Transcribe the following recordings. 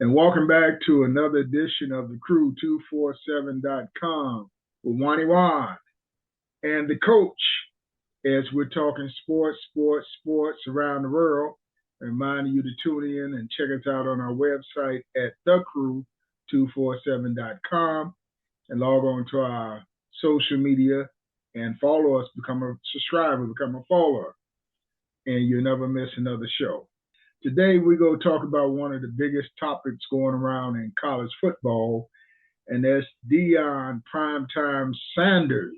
And welcome back to another edition of the crew 247.com with Wani Wan and the coach as we're talking sports around the world. Reminding you to tune in and check us out on our website at thecrew247.com and log on to our social media and follow us, become a subscriber, become a follower, and you'll never miss another show. Today, we're going to talk about one of the biggest topics going around in college football, and that's Deion Primetime Sanders,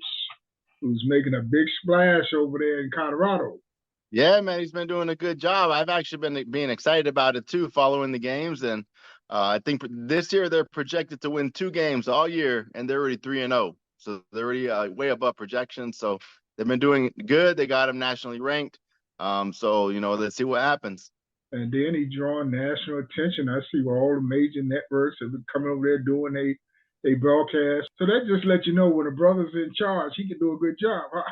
who's making a big splash over there in Colorado. Yeah, man, he's been doing a good job. I've actually been being excited about it too, following the games, and I think this year they're projected to win 2 games all year, and they're already 3-0, so they're already way above projections. So they've been doing good. They got him nationally ranked. So let's see what happens. And then he's drawing national attention. I see where all the major networks have been coming over there doing they broadcast. So that just lets you know when a brother's in charge, he can do a good job. Huh?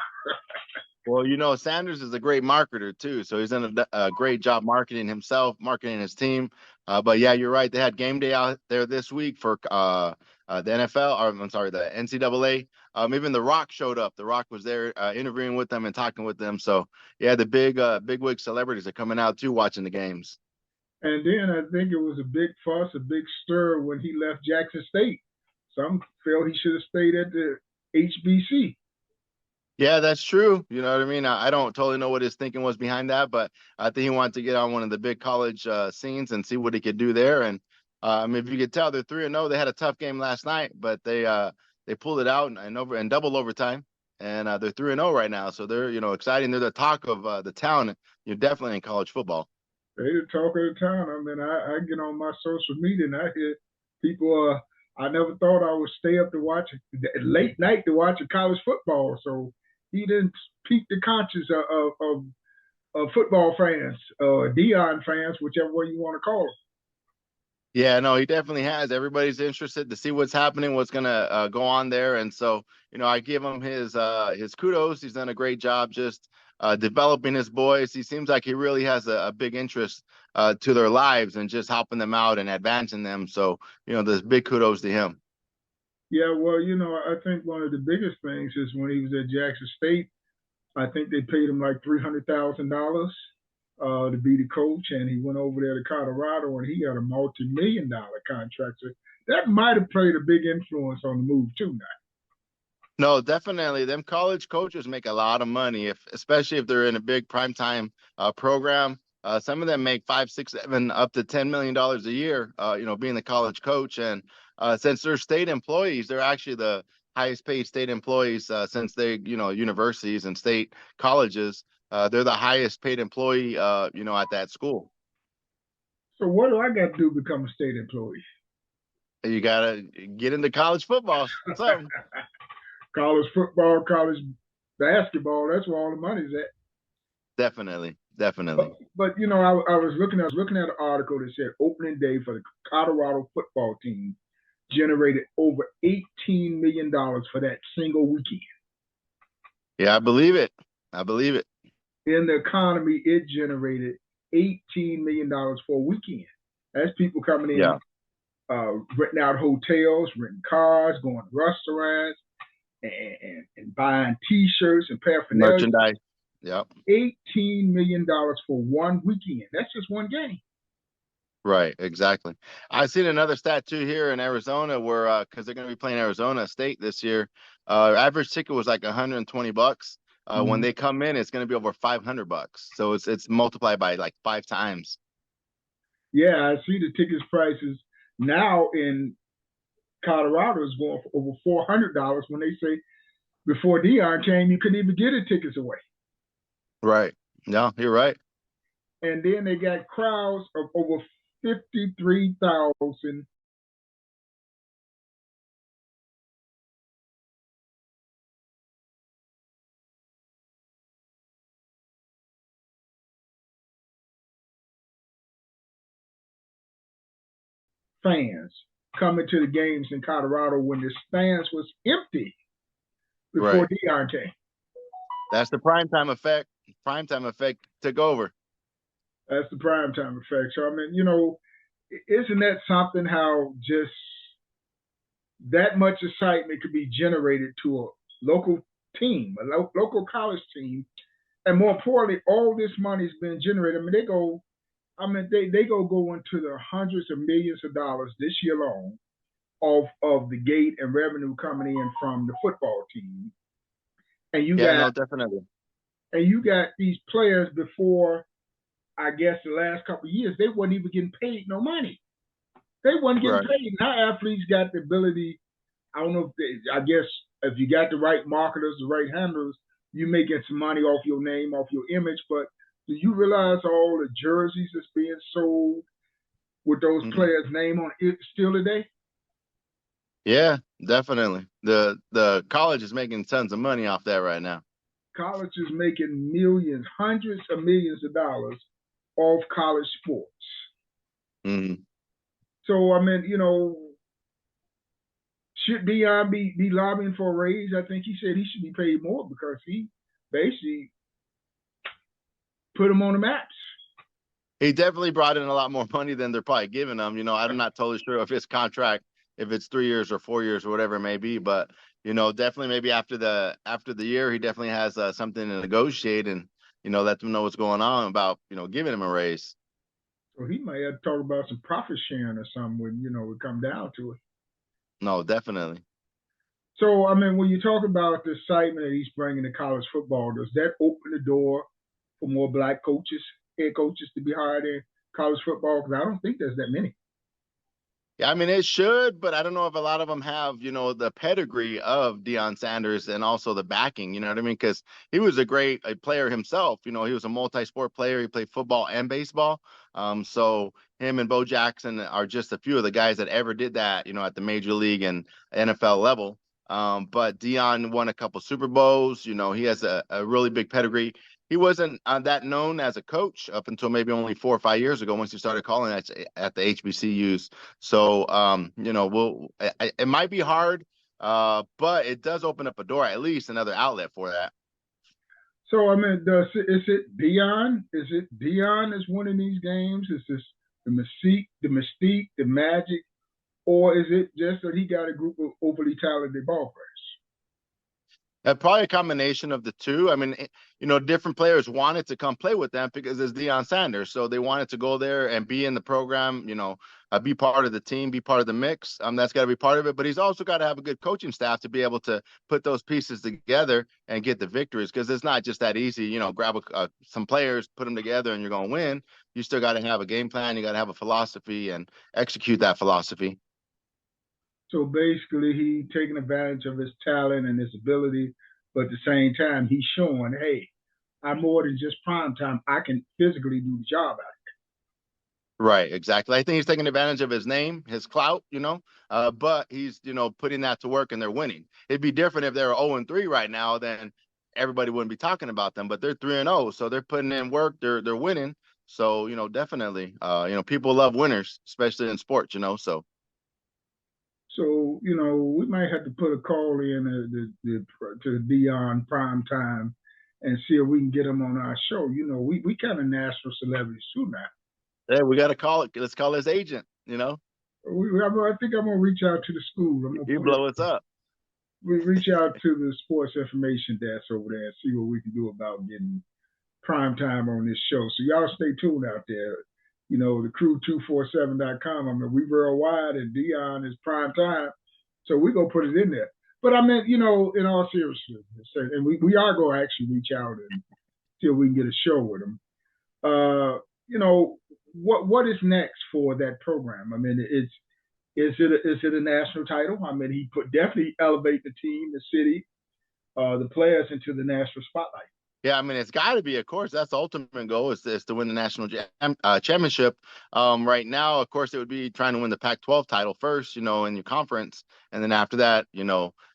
Well, Sanders is a great marketer too, so he's done a great job marketing himself, marketing his team. But yeah, you're right. They had game day out there this week for the NFL, or I'm sorry, the NCAA. Even The Rock showed up. The Rock was there interviewing with them and talking with them. So yeah, the bigwig celebrities are coming out too, watching the games. And then I think it was a big fuss, a big stir when he left Jackson State. Some felt he should have stayed at the HBC. Yeah, that's true. You know what I mean? I don't totally know what his thinking was behind that, but I think he wanted to get on one of the big college scenes and see what he could do there. And I mean, if you could tell, they're 3-0. They had a tough game last night, but they pulled it out and double overtime, and they're 3-0 right now. So they're exciting. They're the talk of the town. You're definitely in college football. They the talk of the town. I mean, I get on my social media and I hear people. I never thought I would stay up to watch late night to watch a college football. So he didn't pique the conscience of football fans, Deion fans, whichever way you want to call them. Yeah, no, he definitely has. Everybody's interested to see what's happening, what's gonna go on there, and so I give him his kudos. He's done a great job just developing his boys. He seems like he really has a big interest to their lives and just helping them out and advancing them. So there's big kudos to him. Yeah, well, I think one of the biggest things is when he was at Jackson State. I think they paid him like $300,000 to be the coach, and he went over there to Colorado, and he got a multi-million-dollar contract. So that might have played a big influence on the move too. Now, no, definitely, them college coaches make a lot of money, especially if they're in a big primetime program. Some of them make 5, 6, 7, up to $10 million a year. Being the college coach, and since they're state employees, they're actually the highest paid state employees since they, universities and state colleges. They're the highest paid employee, at that school. so what do I got to do to become a state employee? You gotta get into college football. So college football, college basketball. That's where all the money's at. Definitely. But I was looking at an article that said opening day for the Colorado football team generated over $18 million for that single weekend. Yeah, I believe it. In the economy, it generated $18 million for a weekend. That's people coming in, yeah. Renting out hotels, renting cars, going to restaurants, and buying T-shirts and paraphernalia. Merchandise. Yep. $18 million for one weekend. That's just one game. Right, exactly. I've seen another stat too here in Arizona where because they're going to be playing Arizona State this year. Average ticket was like $120. When they come in, it's going to be over $500. So it's multiplied by like 5 times. Yeah, I see the tickets prices now in Colorado is going for over $400 when they say before Deion came, you couldn't even get the tickets away. Right. No, you're right. And then they got crowds of over 53,000 fans coming to the games in Colorado when the stands was empty before Deion came. That's the primetime effect. Primetime effect took over. That's the primetime effect. So I mean, isn't that something how just that much excitement could be generated to a local team, a local college team, and more importantly, all this money's been generated. I mean, they go into the hundreds of millions of dollars this year alone of the gate and revenue coming in from the football team, and you Yeah, got no, definitely. these players before I guess the last couple of years they weren't even getting paid no money. They weren't getting Right. paid. Now athletes got the ability. I don't know if I guess if you got the right marketers, the right handlers, you may get some money off your name, off your image. But do you realize all the jerseys that's being sold with those Hmm. players' name on it still today? Yeah, definitely. The college is making tons of money off that right now. College is making millions, hundreds of millions of dollars off college sports. Hmm. So I mean, should Deion be lobbying for a raise? I think he said he should be paid more because he basically put him on the maps. He definitely brought in a lot more money than they're probably giving him. I'm not totally sure if his contract, if it's 3 years or 4 years or whatever it may be, but definitely maybe after the year, he definitely has something to negotiate and let them know what's going on about giving him a raise. So he might have to talk about some profit sharing or something when it come down to it. No, definitely. So I mean, when you talk about the excitement that he's bringing to college football, does that open the door for more black coaches, head coaches to be hired in college football? Because I don't think there's that many. Yeah, I mean it should, but I don't know if a lot of them have, the pedigree of Deion Sanders and also the backing. You know what I mean? Because he was a player himself. He was a multi-sport player. He played football and baseball. So him and Bo Jackson are just a few of the guys that ever did that. At the major league and NFL level. But Deion won a couple Super Bowls. He has a really big pedigree. He wasn't that known as a coach up until maybe only 4 or 5 years ago, once he started calling at the HBCUs. So, it might be hard, but it does open up a door, at least another outlet for that. So I mean, is it Deion? Is it Deion is winning these games? Is this the mystique, the magic, or is it just that he got a group of overly talented ball players? Probably a combination of the two. I mean, different players wanted to come play with them because it's Deion Sanders. So they wanted to go there and be in the program, be part of the team, be part of the mix. That's got to be part of it. But he's also got to have a good coaching staff to be able to put those pieces together and get the victories because it's not just that easy. Grab some players, put them together, and you're going to win. You still got to have a game plan. You got to have a philosophy and execute that philosophy. So basically, he taking advantage of his talent and his ability, but at the same time, he's showing, hey, I'm more than just prime time. I can physically do the job out. Right, exactly. I think he's taking advantage of his name, his clout, but he's, putting that to work and they're winning. It'd be different if they were 0-3 right now, then everybody wouldn't be talking about them, but they're 3-0, so they're putting in work, they're winning. So, definitely, people love winners, especially in sports, so. So we might have to put a call in to Deion prime time and see if we can get him on our show. We kind of national celebrities too now. Yeah, we got to call it. Let's call his agent. I think I'm gonna reach out to the school. I'm gonna He blow us up. we reach out to the sports information desk over there and see what we can do about getting prime time on this show. So y'all stay tuned out there. The crew247.com. I mean, we worldwide and Deion is prime time. So we're going to put it in there. But I mean, in all seriousness, and we are going to actually reach out and see if we can get a show with them. What is next for that program? I mean, is it a national title? I mean, he definitely elevate the team, the city, the players into the national spotlight. Yeah, I mean, it's got to be, of course, that's the ultimate goal is to win the national championship. Right now, of course, it would be trying to win the Pac-12 title first, in your conference, and then after that,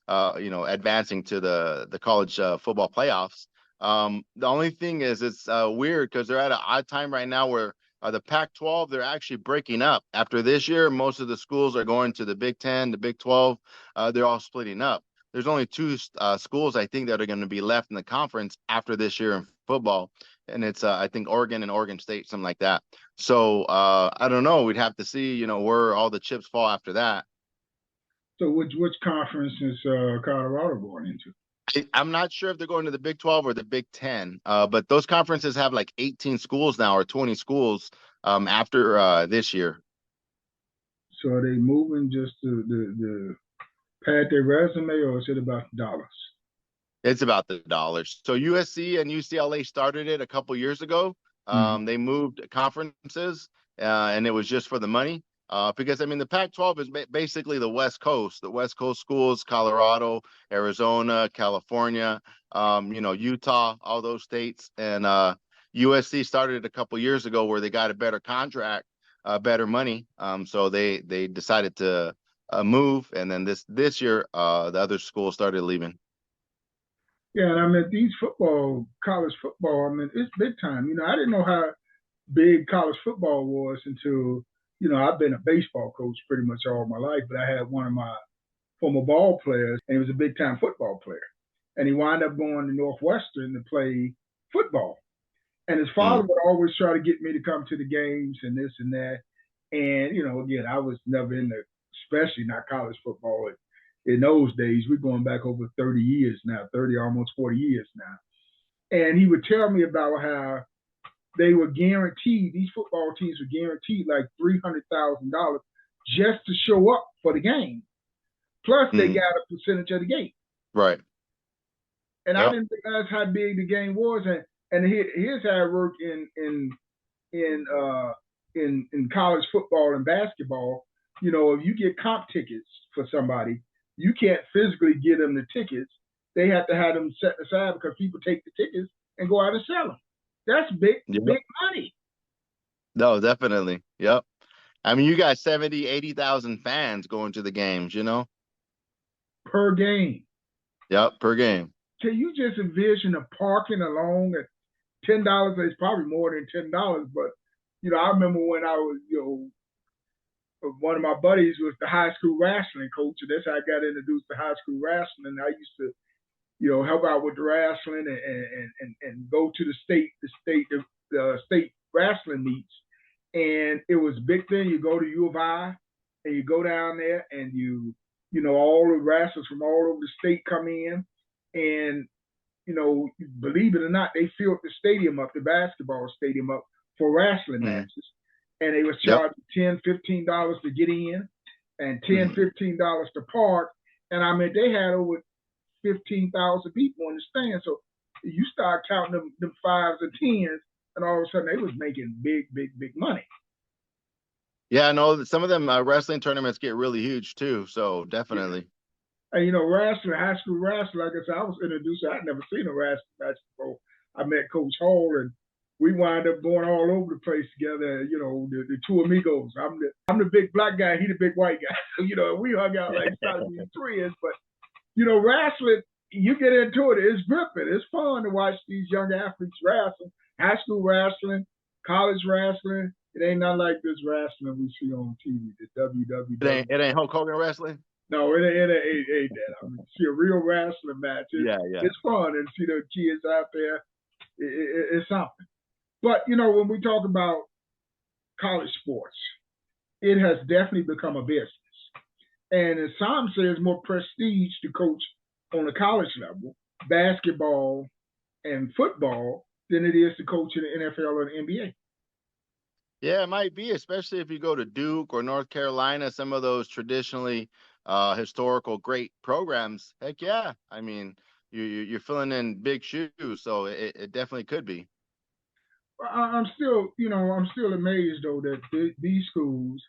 advancing to the college football playoffs. The only thing is, it's weird because they're at an odd time right now where the Pac-12 they're actually breaking up. After this year, most of the schools are going to the Big Ten, the Big 12. They're all splitting up. There's only two schools I think that are going to be left in the conference after this year in football, and it's I think Oregon and Oregon State, something like that. So I don't know. We'd have to see, where all the chips fall after that. So which conference is Colorado going into? I'm not sure if they're going to the Big 12 or the Big 10, but those conferences have like 18 schools now or 20 schools after this year. So are they moving just to pad their resume, or is it about dollars? It's about the dollars. So USC and UCLA started it a couple years ago. Mm-hmm. They moved conferences, and it was just for the money. Because I mean, the Pac-12 is basically the West Coast schools, Colorado, Arizona, California, Utah, all those states. And USC started a couple years ago where they got a better contract, better money. So they decided to move, and then this year, the other schools started leaving. Yeah, and I mean these college football. I mean it's big time. I didn't know how big college football was until I've been a baseball coach pretty much all my life, but I had one of my former ball players, and he was a big time football player, and he wound up going to Northwestern to play football. And his father would always try to get me to come to the games and this and that. And again, I was never into, especially not college football. In those days, we're going back over 30 years now, 30, almost 40 years now. And he would tell me about how they were guaranteed, these football teams were guaranteed like $300,000 just to show up for the game. Plus, they got a percentage of the game. Right. And I didn't realize how big the game was. And here's how it worked in college football and basketball. If you get comp tickets for somebody, you can't physically give them the tickets. They have to have them set aside because people take the tickets and go out and sell them. That's big money. No, definitely. Yep. I mean, you got 70, 80,000 fans going to the games, Per game. Yep, per game. Can you just envision the parking alone at $10? It's probably more than $10, but I remember when I was, one of my buddies was the high school wrestling coach, and that's how I got introduced to high school wrestling. I used to, help out with the wrestling and go to the state wrestling meets. And it was a big thing. You go to U of I and you go down there and all the wrestlers from all over the state come in, and believe it or not, they filled the stadium up, the basketball stadium up for wrestling matches. And they was charging $10, $15 to get in and $10, $15 to park. And I mean, they had over 15,000 people in the stand. So you start counting them fives and tens, and all of a sudden they was making big, big, big money. Yeah, no, some of them wrestling tournaments get really huge too. So definitely. Yeah. And wrestling, high school wrestling, like I said, I was introduced. I'd never seen a wrestling match before. I met Coach Hall, and we wind up going all over the place together. The two amigos. I'm the big black guy. He the big white guy. So, we hung out like twins. But wrestling, you get into it, it's gripping. It's fun to watch these young athletes wrestle. High school wrestling, college wrestling. It ain't nothing like this wrestling we see on TV. The WWE. It ain't Hulk Hogan wrestling. No, it ain't that. I mean, see a real wrestling match. It's fun, and see the kids out there. It's something. But when we talk about college sports, it has definitely become a business. And as some say, it's more prestige to coach on the college level, basketball and football, than it is to coach in the NFL or the NBA. Yeah, it might be, especially if you go to Duke or North Carolina, some of those traditionally historical great programs. Heck yeah. I mean, you're filling in big shoes, so it definitely could be. I'm still amazed though that these schools,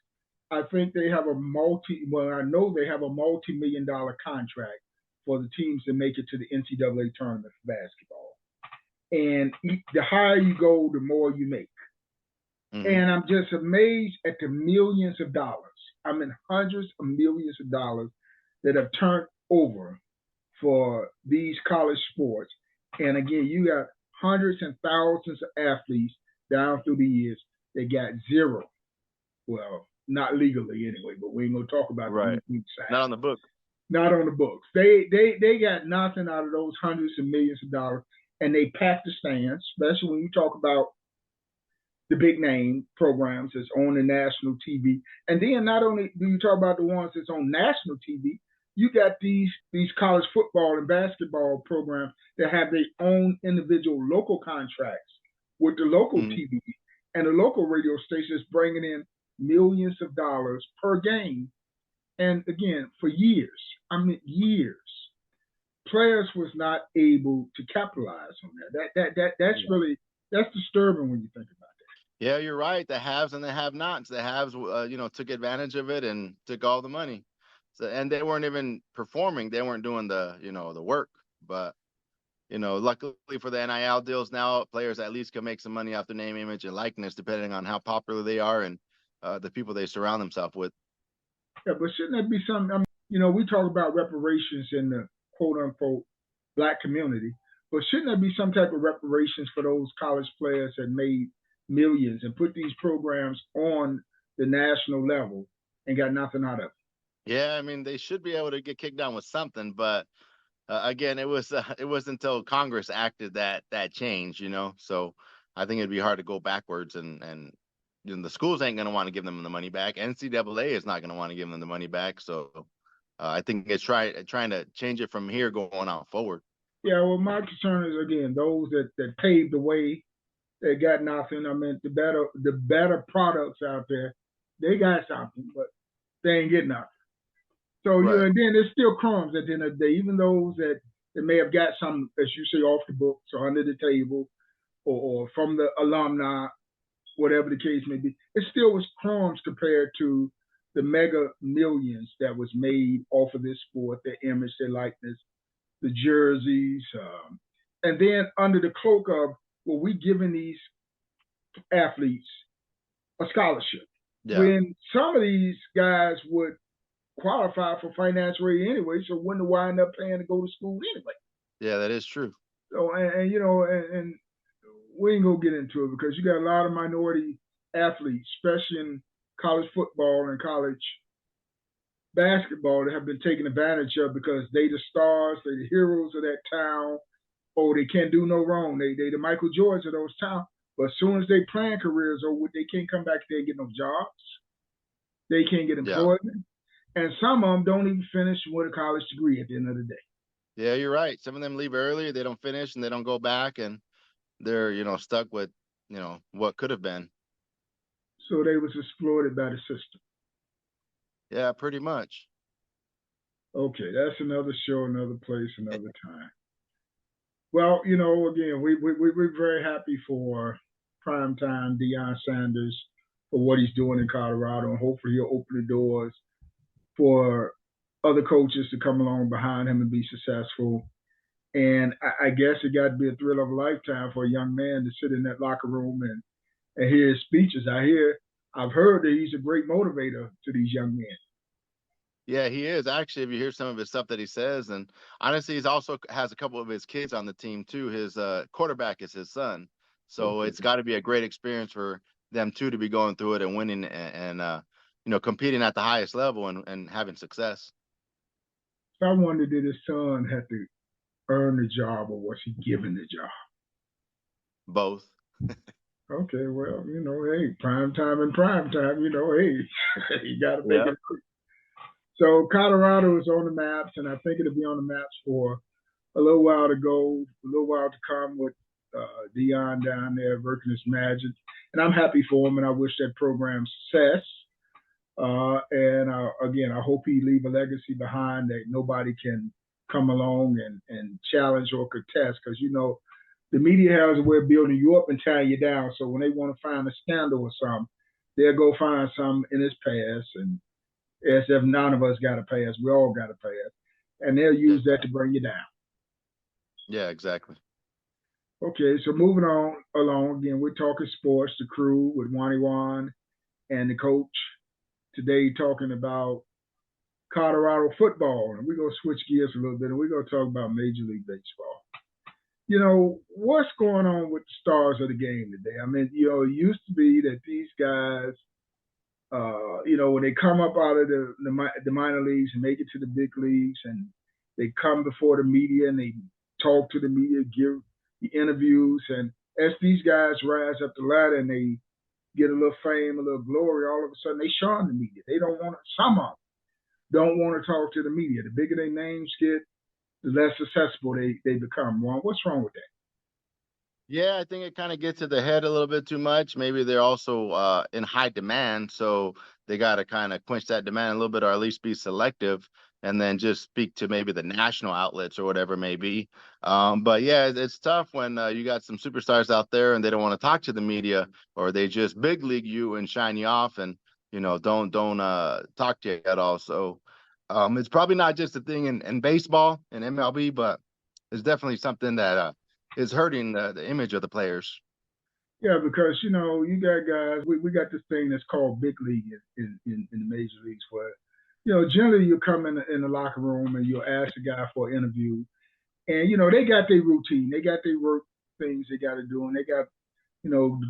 I think they have I know they have a multi-million-dollar contract for the teams that make it to the NCAA tournament for basketball. And the higher you go, the more you make. And I'm just amazed at the millions of dollars. I mean, hundreds of millions of dollars that have turned over for these college sports. And again, you got hundreds and thousands of athletes down through the years that got zero. Well, not legally anyway, but we ain't gonna talk about right. Not on the book. Not on the books. They got nothing out of those hundreds of millions of dollars. and they pack the stands, especially when you talk about the big name programs that's on the national TV. And then not only do you talk about the ones that's on national TV, you got these college football and basketball programs that have their own individual local contracts with the local TV and the local radio stations bringing in millions of dollars per game. And again, for years, I mean years, players was not able to capitalize on that's really that's disturbing when you think about it. Yeah, you're right. The haves and the have-nots. The haves, took advantage of it and took all the money. So, and they weren't even performing. They weren't doing the work. But, luckily for the NIL deals now, players at least can make some money off their name, image, and likeness, depending on how popular they are and the people they surround themselves with. Yeah, but shouldn't that be something? I mean, we talk about reparations in the quote unquote black community, but shouldn't there be some type of reparations for those college players that made millions and put these programs on the national level and got nothing out of it? Yeah, I mean, they should be able to get kicked down with something, but again, it was until Congress acted that change, So I think it'd be hard to go backwards, and the schools ain't going to want to give them the money back. NCAA is not going to want to give them the money back. So I think it's trying to change it from here going on forward. Yeah, well, my concern is again those that paved the way, they got nothing. I mean, the better products out there, they got something, but they ain't getting nothing. So Right. and then there's still crumbs at the end of the day, even those that may have got some, as you say, off the books or under the table, or from the alumni, whatever the case may be. It still was crumbs compared to the mega millions that was made off of this sport, their image, their likeness, the jerseys, and then under the cloak of, well, we giving these athletes a scholarship. Yeah. When some of these guys would qualify for financial aid anyway, so wouldn't wind up paying to go to school anyway. Yeah, that is true. So and we ain't gonna get into it because you got a lot of minority athletes, especially in college football and college basketball, that have been taken advantage of because they the stars, they the heroes of that town, or they can't do no wrong. They the Michael Jordans of those towns. But as soon as they playing careers over, they can't come back there and get no jobs. They can't get employment. Yeah. And some of them don't even finish with a college degree at the end of the day. Yeah, you're right. Some of them leave early, they don't finish, and they don't go back, and they're, stuck with, what could have been. So they was exploited by the system. Yeah, pretty much. Okay, that's another show, another place, another time. Well, again, we're very happy for Primetime Deion Sanders for what he's doing in Colorado, and hopefully he'll open the doors for other coaches to come along behind him and be successful. And I guess it got to be a thrill of a lifetime for a young man to sit in that locker room and hear his speeches. I've heard that he's a great motivator to these young men. Yeah, he is. Actually, if you hear some of his stuff that he says, and honestly, he's also has a couple of his kids on the team too. His quarterback is his son. So it's got to be a great experience for them too to be going through it and winning and competing at the highest level and having success. So I wonder, did his son have to earn the job, or was he given the job? Both. Okay, well, hey, prime time and prime time, hey, you got to make it. So Colorado is on the maps, and I think it'll be on the maps for a little while to go, a little while to come with Deion down there working his magic. And I'm happy for him, and I wish that program success. Again, I hope he leave a legacy behind that nobody can come along and challenge or contest, because the media has a way of building you up and tearing you down. So when they want to find a scandal or something, they'll go find something in his past, and as if none of us got a past, we all got a past, and they'll use that to bring you down. Yeah, exactly. Okay, so moving on along again, we're talking sports, the crew with Wani Wan and the coach. Today talking about Colorado football, and we're going to switch gears a little bit, and we're going to talk about Major League Baseball. What's going on with the stars of the game today? I mean, it used to be that these guys, when they come up out of the minor leagues and make it to the big leagues, and they come before the media and they talk to the media, give the interviews. And as these guys rise up the ladder and they get a little fame, a little glory, all of a sudden they shun the media. They don't want to, some of them don't want to talk to the media. The bigger their names get, the less successful they become. Well, what's wrong with that? Yeah, I think it kind of gets to the head a little bit too much. Maybe they're also in high demand, so they got to kind of quench that demand a little bit, or at least be selective, and then just speak to maybe the national outlets or whatever it may be. But yeah, it's tough when you got some superstars out there and they don't want to talk to the media, or they just big league you and shine you off, and don't talk to you at all. So it's probably not just a thing in baseball and MLB, but it's definitely something that is hurting the image of the players. Yeah, because you got guys. We got this thing that's called big league in the major leagues, where generally you come in the locker room and you'll ask a guy for an interview, and they got their routine, they got their work things they got to do, and they got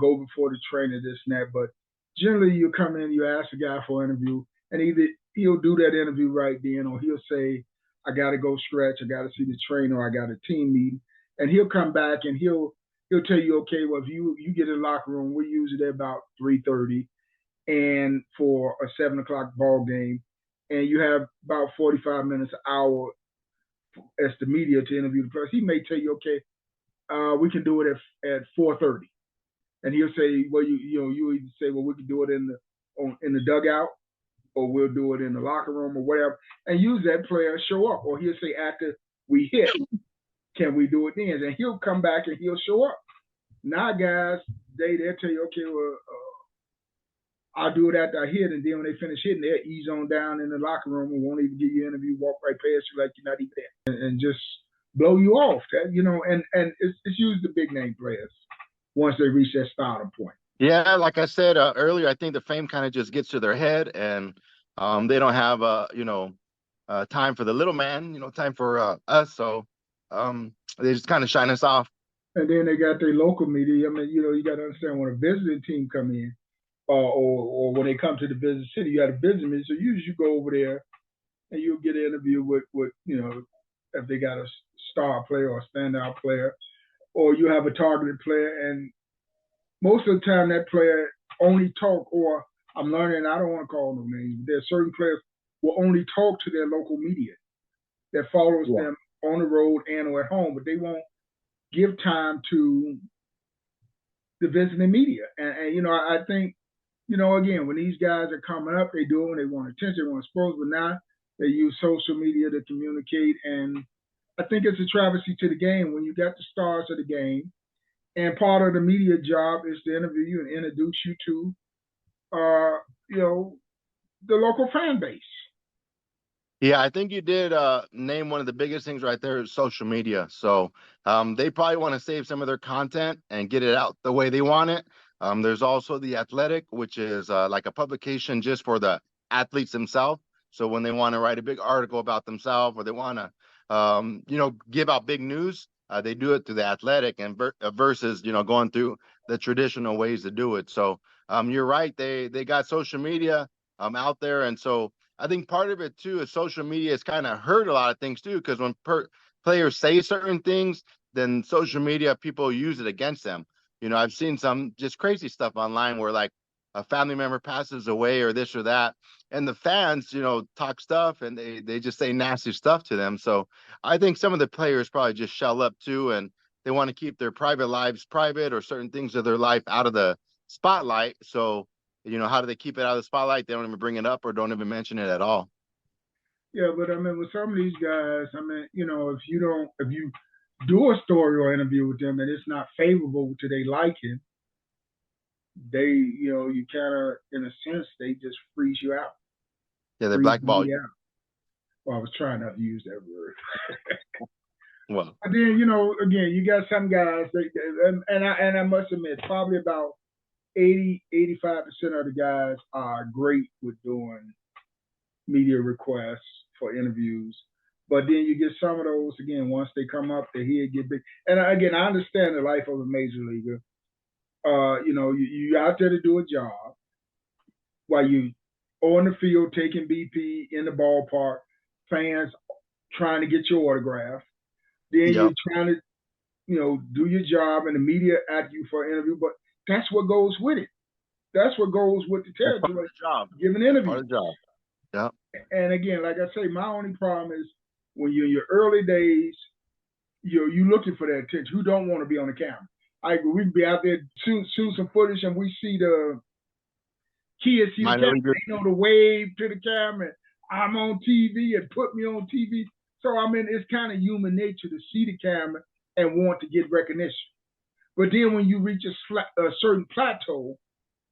go before the trainer, this and that. But generally, you come in, you ask a guy for an interview, and either he'll do that interview right then, or he'll say, "I got to go stretch, I got to see the trainer, or I got a team meeting," and he'll come back and he'll tell you, "Okay, well, if you get in the locker room, we usually there about 3:30, and for a 7 o'clock ball game, and you have about 45 minutes, an hour as the media to interview the players." He may tell you, "Okay, we can do it at 4:30." And he'll say, "Well, you either say, well, we can do it in the dugout, or we'll do it in the locker room, or whatever," and use that player show up. Or he'll say, "After we hit, can we do it then?" And he'll come back and he'll show up. Now, guys, they'll tell you, "Okay, well, I'll do it after I hit," and then when they finish hitting, they'll ease on down in the locker room and won't even give you an interview, walk right past you like you're not even there, and just blow you off. And it's usually the big name players once they reach that stardom point. Yeah, like I said earlier, I think the fame kind of just gets to their head, and they don't have time for the little man, time for us. So they just kind of shine us off. And then they got their local media. I mean, you got to understand, when a visiting team come in, or when they come to the visit city, you got a visiting media. So usually you go over there and you'll get an interview with if they got a star player or a standout player, or you have a targeted player, and most of the time that player only talk, or I'm learning, I don't want to call no names, but there's certain players will only talk to their local media that follows them on the road and or at home, but they won't give time to the visiting media. And I think, again, when these guys are coming up, they do it when they want attention, they want exposure, but now they use social media to communicate. And I think it's a travesty to the game when you got the stars of the game, and part of the media job is to interview you and introduce you to, the local fan base. Yeah, I think you did name one of the biggest things right there is social media. So they probably want to save some of their content and get it out the way they want it. There's also The Athletic, which is like a publication just for the athletes themselves. So when they want to write a big article about themselves, or they want to, give out big news, they do it through The Athletic, and versus, going through the traditional ways to do it. So you're right. They got social media out there. And so I think part of it too is social media has kind of hurt a lot of things too, because when players say certain things, then social media people use it against them. I've seen some just crazy stuff online where like a family member passes away or this or that, and the fans, talk stuff, and they just say nasty stuff to them. So I think some of the players probably just shell up too, and they want to keep their private lives private, or certain things of their life out of the spotlight. So how do they keep it out of the spotlight? They don't even bring it up or don't even mention it at all. Yeah, but I mean, with some of these guys, I mean, if you do a story or interview with them and it's not favorable to their liking, they, you kind of, in a sense, they just freeze you out. Yeah, they blackball you. Out. Well, I was trying not to use that word. Well, but then, again, you got some guys, and I must admit, probably about 85% of the guys are great with doing media requests for interviews. But then you get some of those, again, once they come up, their head get big. And again, I understand the life of a major leaguer. You out there to do a job while you on the field taking BP in the ballpark, fans trying to get your autograph. Then you're trying to do your job, and the media ask you for an interview, but that's what goes with it. That's what goes with the That's part of territory, the job. giving That's part interviews. of the job. Yeah. And again, like I say, my only problem is when you're in your early days, you looking for that attention. Who don't want to be on the camera? We can be out there shoot some footage, and we see the kids see the Minor camera. leaguer. They know to wave to the camera. I'm on TV and put me on TV. So I mean, it's kind of human nature to see the camera and want to get recognition. But then when you reach a certain plateau,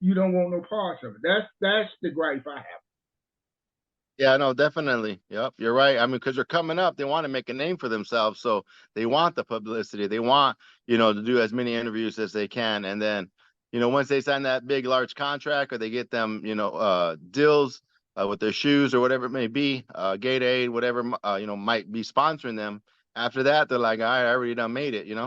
you don't want no parts of it. That's the gripe I have. Yeah, no, definitely. Yep, you're right. I mean, because they're coming up, they want to make a name for themselves, so they want the publicity. They want, to do as many interviews as they can, and then, once they sign that big, large contract, or they get them, deals with their shoes or whatever it may be, Gatorade, whatever, might be sponsoring them. After that, they're like, all right, I already done made it, Yeah.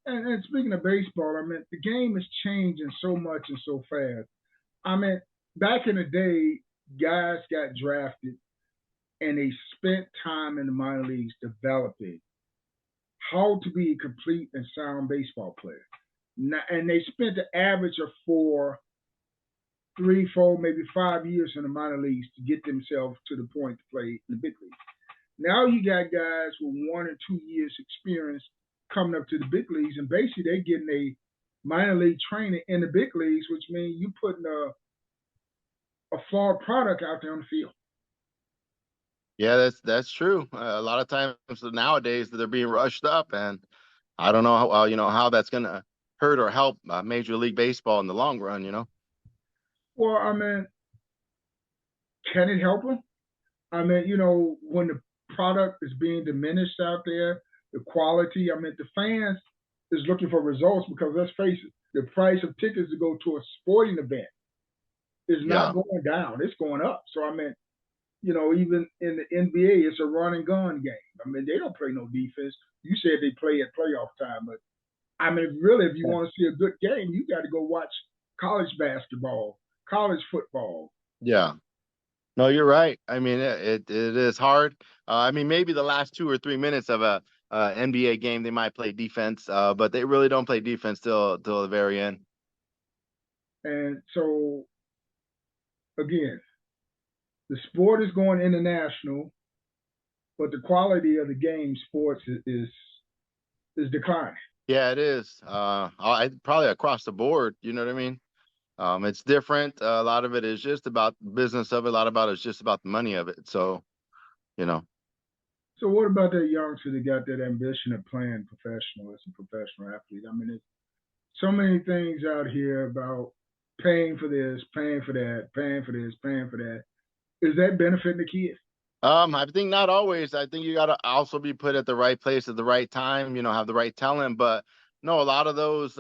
And speaking of baseball, I mean, the game is changing so much and so fast. I mean, back in the day, guys got drafted and they spent time in the minor leagues developing how to be a complete and sound baseball player. And they spent the average of 3, 4, maybe 5 years in the minor leagues to get themselves to the point to play in the big leagues. Now you got guys with 1 or 2 years experience coming up to the big leagues, and basically they're getting a minor league training in the big leagues, which means you putting a flawed product out there on the field. Yeah, that's true. A lot of times nowadays they're being rushed up, and I don't know how that's gonna hurt or help Major League Baseball in the long run. Well, I mean, can it help them? I mean, when the product is being diminished out there, the quality. I mean, the fans is looking for results because let's face it, the price of tickets to go to a sporting event is not going down; it's going up. So I mean, even in the NBA, it's a run and gun game. I mean, they don't play no defense. You said they play at playoff time, but I mean, really, if you want to see a good game, you got to go watch college basketball, college football. Yeah. No, you're right. I mean, it is hard. I mean, maybe the last 2 or 3 minutes of a NBA game, they might play defense, but they really don't play defense till the very end. And so, again, the sport is going international, but the quality of the game sports is declining. Yeah, it is. Probably across the board. You know what I mean? It's different. A lot of it is just about business of it. A lot about it is just about the money of it. So, So what about that youngster that got that ambition of playing professional as a professional athlete? I mean, there's so many things out here about paying for this, paying for that, paying for this, paying for that. Is that benefiting the kids? I think not always. I think you got to also be put at the right place at the right time, have the right talent. But no, a lot of those,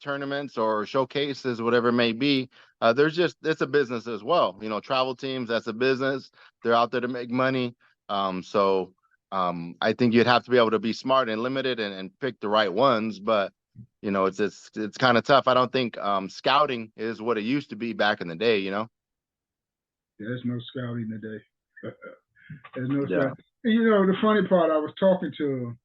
tournaments or showcases, whatever it may be, it's a business as well. Travel teams, that's a business. They're out there to make money. So I think you'd have to be able to be smart and limited and pick the right ones. But, it's kind of tough. I don't think scouting is what it used to be back in the day, There's no scouting today. There's no Yeah. scouting. The funny part, I was talking to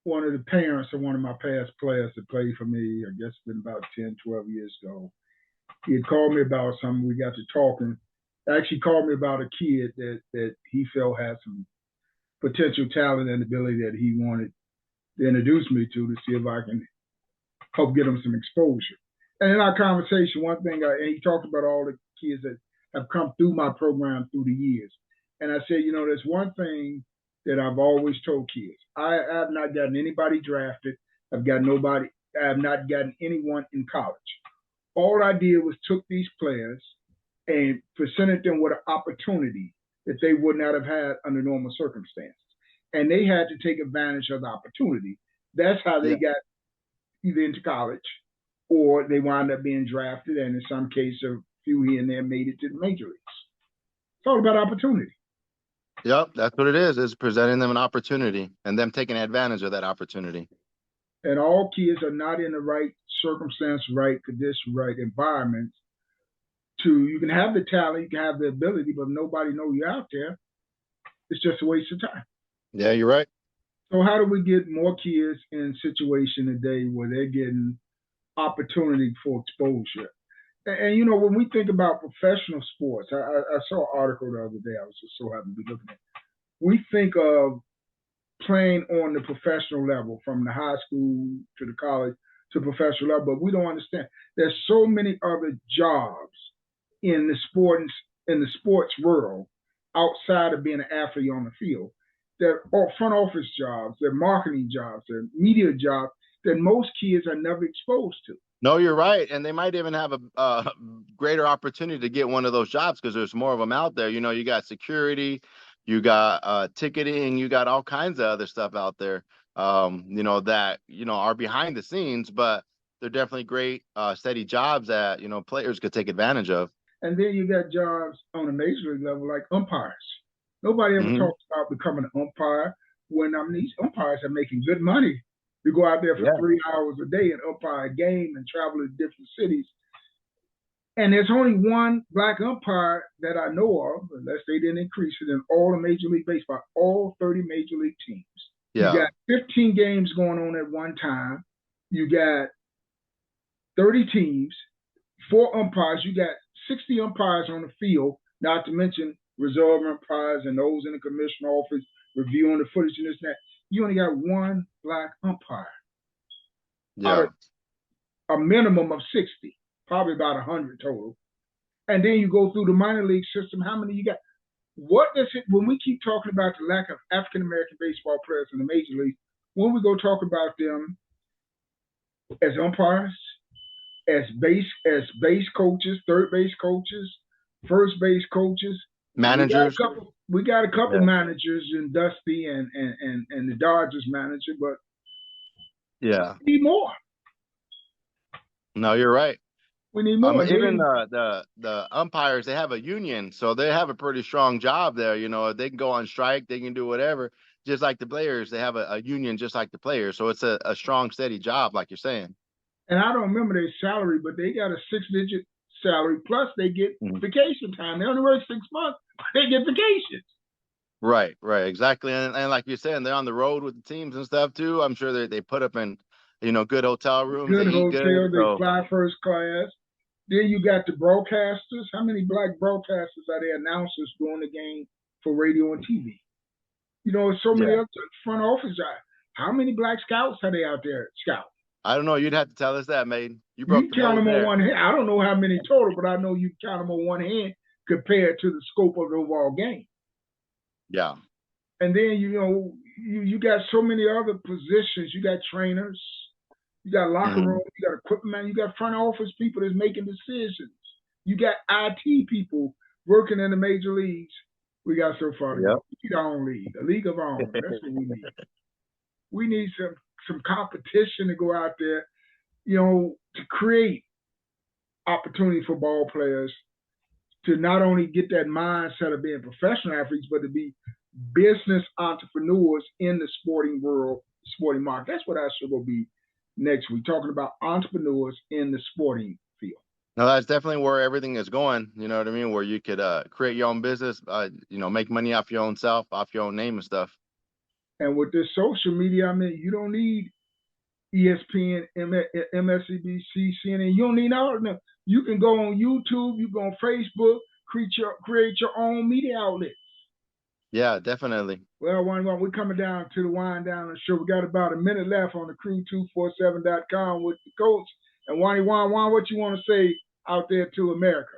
one of the parents of one of my past players that played for me, I guess it's been about 10, 12 years ago. He had called me about something. We got to talking. Actually called me about a kid that he felt had some potential talent and ability that he wanted to introduce me to see if I can help get him some exposure. And in our conversation, one thing, and he talked about all the kids that have come through my program through the years. And I said, there's one thing that I've always told kids. I have not gotten anybody drafted. I have not gotten anyone in college. All I did was took these players and presented them with an opportunity that they would not have had under normal circumstances. And they had to take advantage of the opportunity. That's how they got either into college or they wound up being drafted, and in some cases, a few here and there made it to the major leagues. It's all about opportunity. Yep, that's what it is. It's presenting them an opportunity and them taking advantage of that opportunity. And all kids are not in the right circumstance, right condition, right environment. You can have the talent, you can have the ability, but if nobody knows you're out there, it's just a waste of time. Yeah, you're right. So how do we get more kids in situation today where they're getting opportunity for exposure? And you know, when we think about professional sports, I saw an article the other day. I was just so happy to be looking at. We think of playing on the professional level, from the high school to the college to professional level, but we don't understand. There's so many other jobs in the sports world outside of being an athlete on the field. They're front office jobs, they're marketing jobs, they're media jobs that most kids are never exposed to. No, you're right, and they might even have a greater opportunity to get one of those jobs because there's more of them out there. You know, you got security, you got ticketing, you got all kinds of other stuff out there. You know that are behind the scenes, but they're definitely great, steady jobs that players could take advantage of. And then you got jobs on a major league level like umpires. Nobody ever Hmm. talks about becoming an umpire when these umpires are making good money. You go out there for Yeah. 3 hours a day and umpire a game and travel to different cities. And there's only one black umpire that I know of, unless they didn't increase it, in all of Major League Baseball, all 30 Major League teams. You Yeah. got 15 games going on at one time. You got 30 teams, 4 umpires. You got 60 umpires on the field, not to mention reserve umpires and those in the commission office reviewing the footage and this and that. You only got one black umpire out Yeah. of a minimum of 60, probably about 100 total. And then you go through the minor league system. How many you got? What does it, when we keep talking about the lack of African American baseball players in the major league, when we go talk about them as umpires, as base coaches, third base coaches, first base coaches. Managers. We got a couple Yeah. managers in Dusty and the Dodgers manager, but Yeah. we need more. No, you're right. We need more. Even Then, the umpires, they have a union, so they have a pretty strong job there. You know, they can go on strike, they can do whatever. Just like the players, they have a union just like the players. So it's a strong, steady job, like you're saying. and I don't remember their salary, but they got a 6-digit salary. Plus, they get Mhm. vacation time. They only work 6 months, but they get vacations. Right, right, exactly. And like you're saying, they're on the road with the teams and stuff too. I'm sure they put up in, good hotel rooms. They Good eat good. hotel. They So fly first class. Then you got the broadcasters. How many black broadcasters are there, announcers doing the game for radio and TV? You know, so many yeah, other front office. How many black scouts are they out there scout? I don't know. You'd have to tell us that, mate. You You broke can the count mold them on there. one hand. I don't know how many total, but I know you can count them on one hand compared to the scope of the overall game. Yeah. And then you got so many other positions. You got trainers, you got locker Hmm. room, you got equipment, you got front office people that's making decisions. You got IT people working in the major leagues. We got so far to Yep. go. We need our own league, a league of our own. That's what we need. We need some competition to go out there, to create opportunity for ball players to not only get that mindset of being professional athletes, but to be business entrepreneurs in the sporting world, sporting market. That's what our show will be next week, talking about entrepreneurs in the sporting field. No, that's definitely where everything is going. You know what I mean? Where you could create your own business, make money off your own self, off your own name and stuff. And with this social media, I mean, you don't need ESPN, MSNBC, CNN. You don't need all of them. You can go on YouTube, you go on Facebook, create your own media outlet. Yeah, definitely. Well, we're coming down to the wind down of the show. We got about a minute left on the crew247.com with the coach. And Juan, what you want to say out there to America?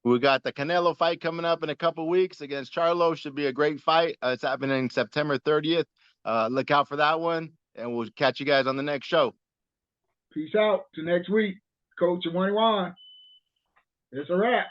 We got the Canelo fight coming up in a couple weeks against Charlo. Should be a great fight. It's happening September 30th. Look out for that one, and we'll catch you guys on the next show. Peace out to next week. Coach Juan. It's a wrap.